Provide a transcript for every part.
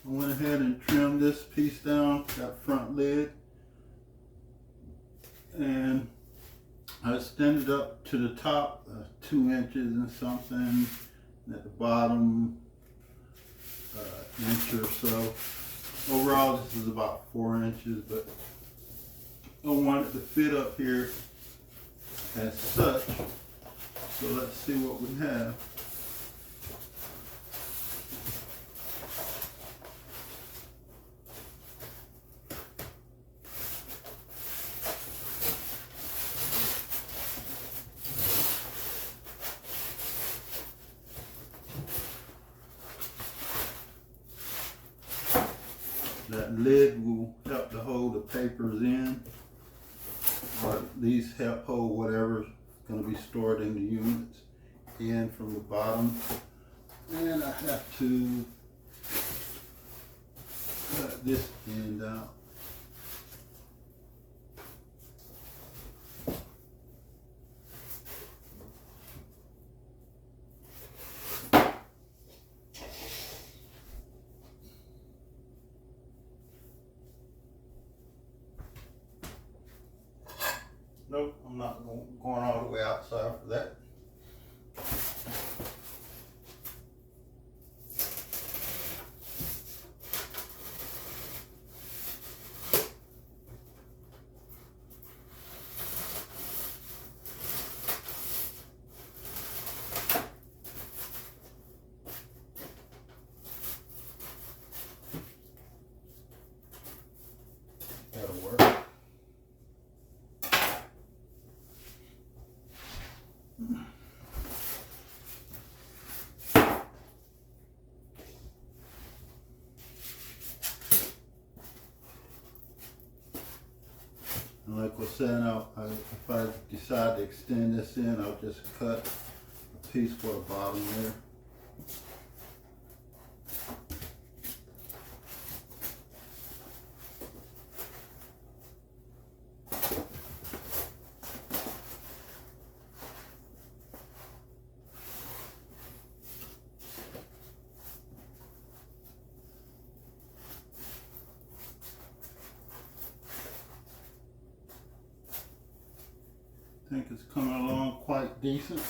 I went ahead and trimmed this piece down, that front lid, and I extended up to the top 2 inches and something, and at the bottom inch or so. Overall this is about 4 inches, but I want it to fit up here as such. So let's see what we have. That lid will help to hold the papers in, or these help hold whatever's going to be stored in the units in from the bottom. And I have to cut this end out. Nope, I'm not going all the way outside for that. That'll work. And like I said, if I decide to extend this in, I'll just cut a piece for the bottom there. I think it's coming along quite decent.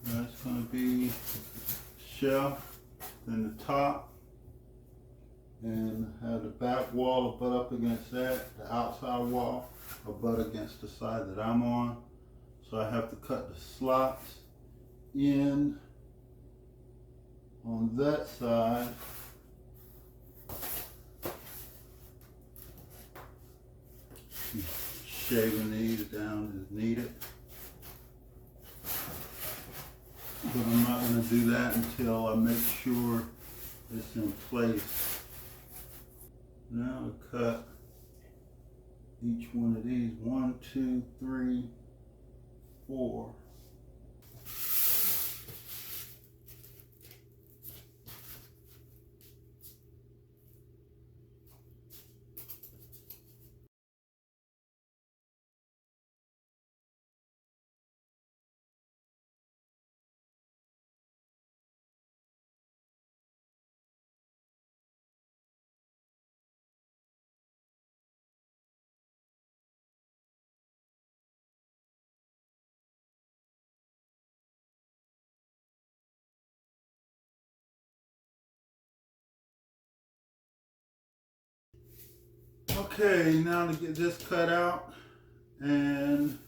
That's going to be shelf, then the top, and have the back wall butt up against that, the outside wall will butt against the side that I'm on. So I have to cut the slots in on that side. Shaving these down as needed. But I'm not going to do that until I make sure it's in place. Now I cut each one of these. 1, 2, 3, 4. Okay, now to get this cut out and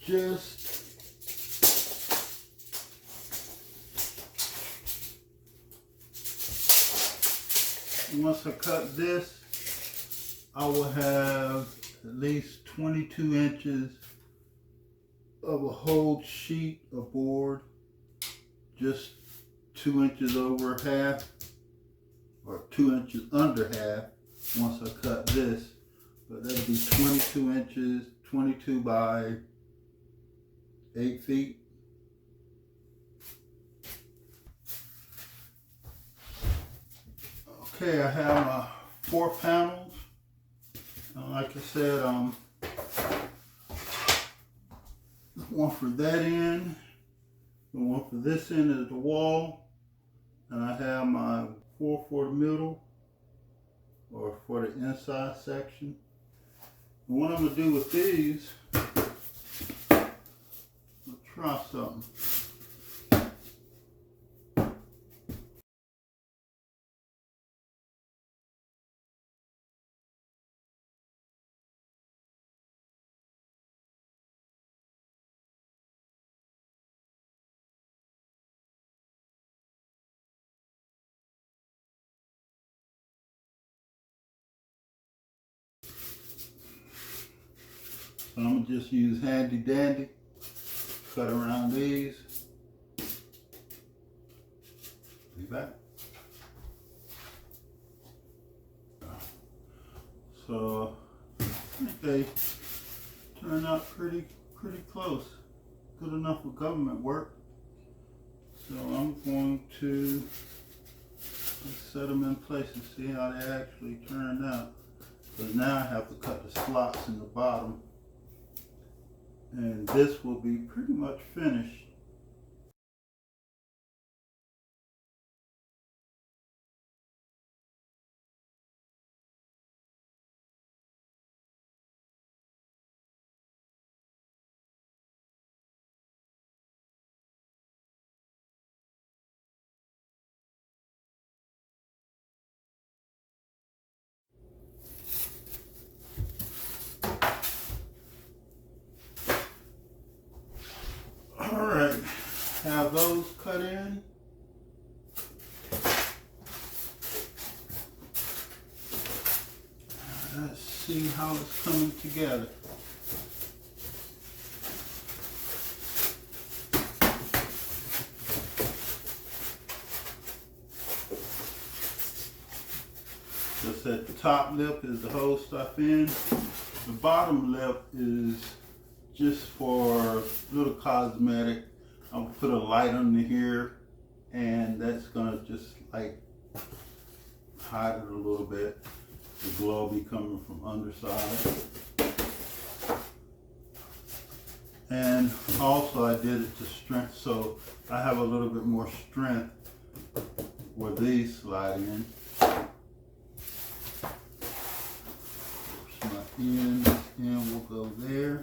just once I cut this, I will have at least 22 inches of a whole sheet of board, just 2 inches over half, or 2 inches under half once I cut this. But that'll be 22 inches, 22 by 8 feet. Okay, I have 4 panels. Like I said, one for that end, the one for this end is the wall, and I have my 4 for the middle, or for the inside section. And what I'm gonna do with these, I'll try something. So I'm gonna just use handy dandy, cut around these. Be back. So I think they turned out pretty close. Good enough for government work. So I'm going to set them in place and see how they actually turned out. Because now I have to cut the slots in the bottom. And this will be pretty much finished. Alright, have those cut in. Let's see how it's coming together. Just at the top lip is the whole stuff in. The bottom lip is just for little cosmetic. I'll put a light under here, and that's gonna just like hide it a little bit. The glow will be coming from underside. And also I did it to strength, so I have a little bit more strength where these slide in. My end will go there.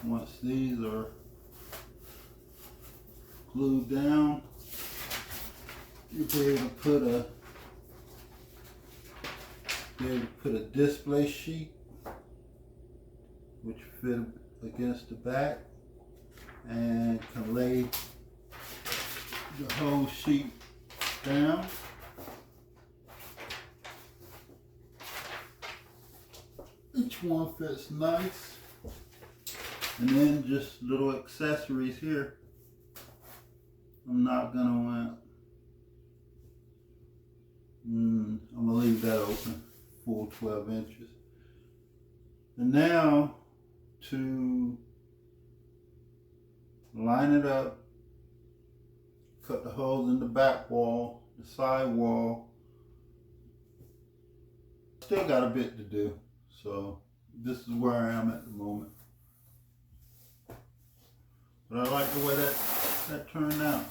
Once these are glued down, you'll be able to put a display sheet which fit against the back, and can lay the whole sheet down. Each one fits nice. And then just little accessories here. I'm not gonna I'm gonna leave that open, full 12 inches. And now to line it up, cut the holes in the back wall, the side wall. Still got a bit to do, so this is where I am at the moment. But I like the way that turned out.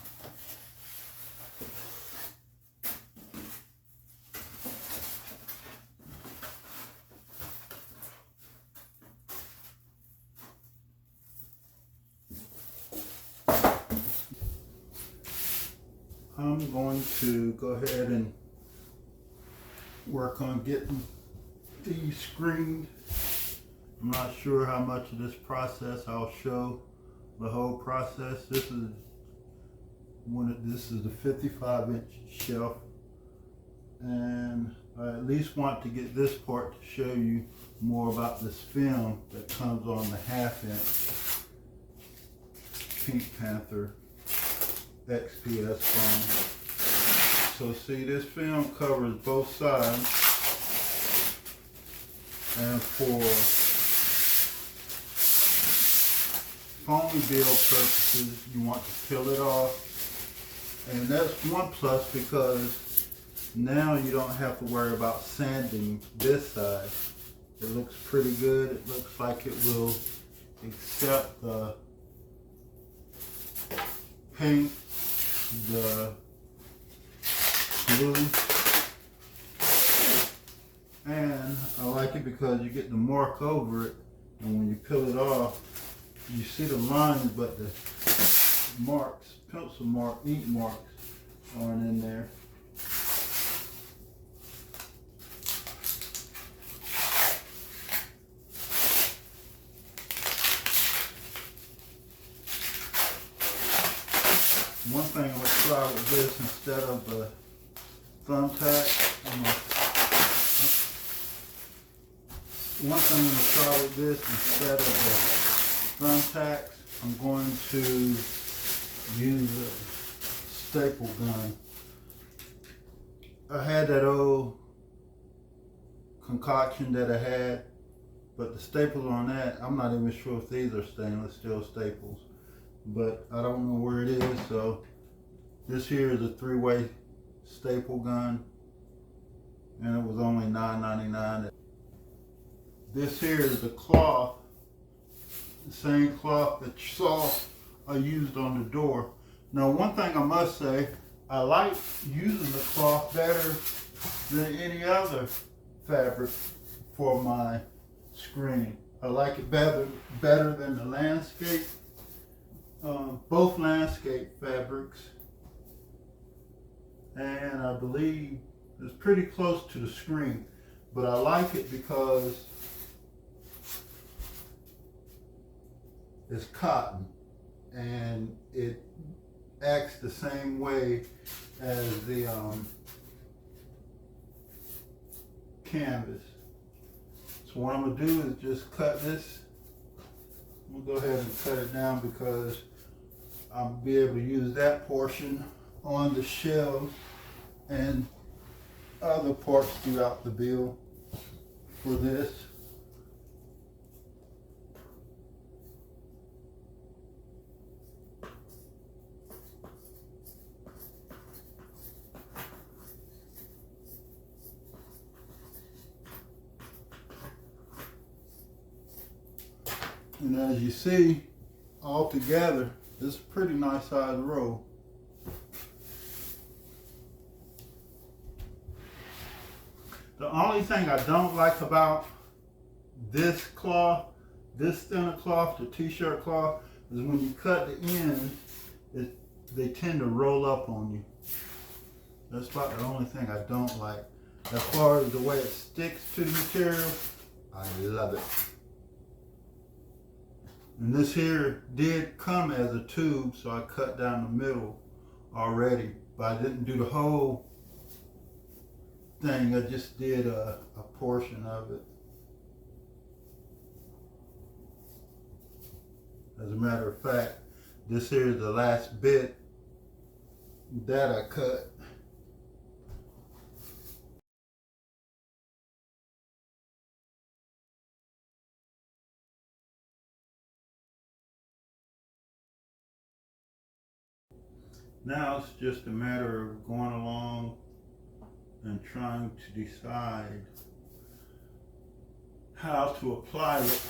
I'm going to go ahead and work on getting these screened. I'm not sure how much of this process I'll show. The whole process. This is the 55-inch shelf, and I at least want to get this part to show you more about this film that comes on the 1/2 inch Pink Panther XPS foam. So see, this film covers both sides, and for foamy build purposes, you want to peel it off. And that's one plus because now you don't have to worry about sanding this side. It looks pretty good. It looks like it will accept the paint, the glue, and I like it because you get the mark over it, and when you peel it off, you see the lines, but the marks, pencil mark, ink marks aren't in there. One thing I'm going to try with this instead of the thumbtack, one thing I'm going to try with this instead of the thumbtacks, I'm going to use a staple gun. I had that old concoction that I had, but the staples on that, I'm not even sure if these are stainless steel staples, but I don't know where it is. So this here is a 3-way staple gun, and it was only $9.99. This here is the cloth, the same cloth that you saw I used on the door. Now, one thing I must say, I like using the cloth better than any other fabric for my screen. I like it better than the landscape, both landscape fabrics, and I believe it's pretty close to the screen, but I like it because it's cotton and it acts the same way as the canvas. So what I'm gonna do is just cut this. I'm gonna go ahead and cut it down because I'll be able to use that portion on the shelves and other parts throughout the build for this. And as you see, all together, it's a pretty nice size roll. The only thing I don't like about this cloth, this thinner cloth, the t-shirt cloth, is when you cut the ends, they tend to roll up on you. That's about the only thing I don't like. As far as the way it sticks to the material, I love it. And this here did come as a tube, so I cut down the middle already, but I didn't do the whole thing. I just did a portion of it. As a matter of fact, this here is the last bit that I cut. Now it's just a matter of going along and trying to decide how to apply it,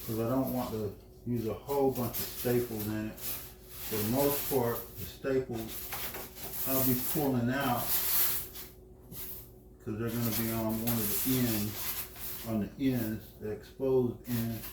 because I don't want to use a whole bunch of staples in it. For the most part, the staples I'll be pulling out because they're going to be on one of the ends, on the ends, the exposed ends.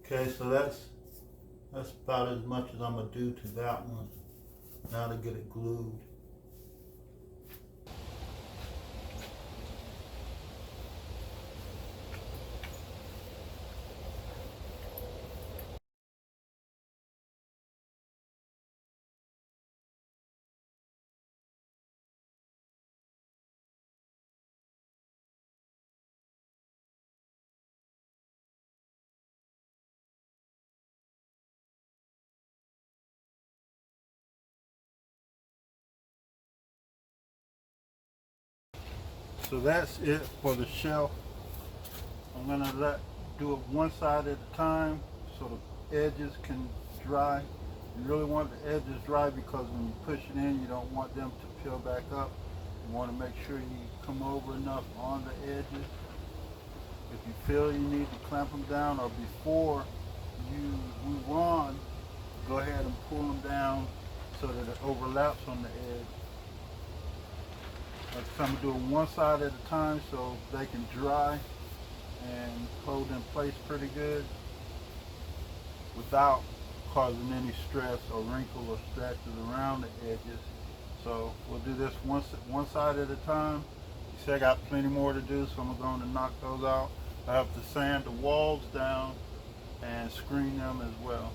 Okay, so that's about as much as I'm gonna do to that one. Now to get it glued. So that's it for the shelf. I'm gonna do it one side at a time so the edges can dry. You really want the edges dry because when you push it in, you don't want them to peel back up. You want to make sure you come over enough on the edges. If you feel you need to clamp them down, or before you move on, go ahead and pull them down so that it overlaps on the edge. Like I said, I'm doing one side at a time so they can dry and hold in place pretty good without causing any stress or wrinkle or scratches around the edges. So we'll do this one side at a time. You see I got plenty more to do, so I'm going to knock those out. I have to sand the walls down and screen them as well.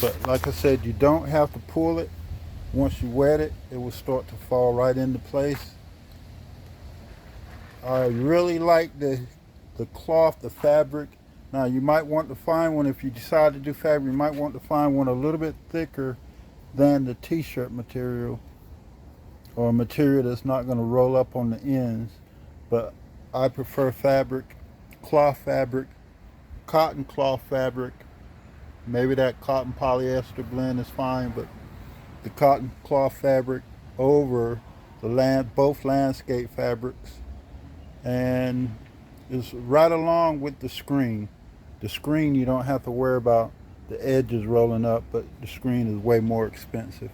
But like I said, you don't have to pull it. Once you wet it, it will start to fall right into place. I really like the cloth, the fabric. Now you might want to find one, if you decide to do fabric, you might want to find one a little bit thicker than the t-shirt material, or a material that's not going to roll up on the ends. But I prefer fabric, cloth fabric, cotton cloth fabric. Maybe that cotton polyester blend is fine, but the cotton cloth fabric over the both landscape fabrics. And it's right along with the screen. The screen, you don't have to worry about the edges rolling up, but the screen is way more expensive.